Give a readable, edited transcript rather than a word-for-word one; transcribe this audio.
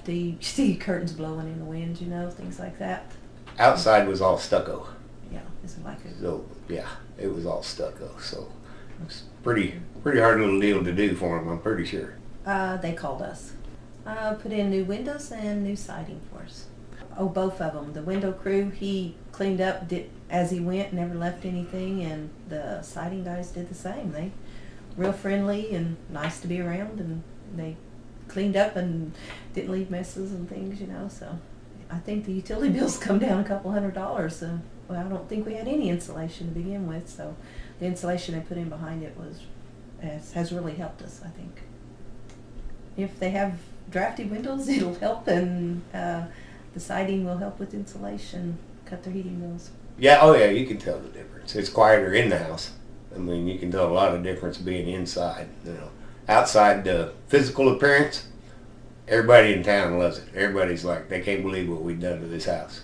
left, you see curtains blowing in the wind, you know, things like that. Outside was all stucco. Yeah, it's like a, So yeah, it was all stucco. So it's pretty hard little deal to do for them. I'm pretty sure. they called us. Put in new windows and new siding for us. Oh, both of them. The window crew, he cleaned up as he went, never left anything, and the siding guys did the same. They real friendly and nice to be around, and they cleaned up and didn't leave messes and things, you know. So I think the utility bills come down a couple $100. So well, I don't think we had any insulation to begin with. So the insulation they put in behind it has really helped us, I think. If they have drafty windows, it'll help, and the siding will help with insulation, cut their heating bills. Yeah, oh yeah, you can tell the difference. It's quieter in the house. I mean, you can tell a lot of difference being inside. You know, outside the physical appearance, everybody in town loves it. Everybody's like, they can't believe what we've done to this house.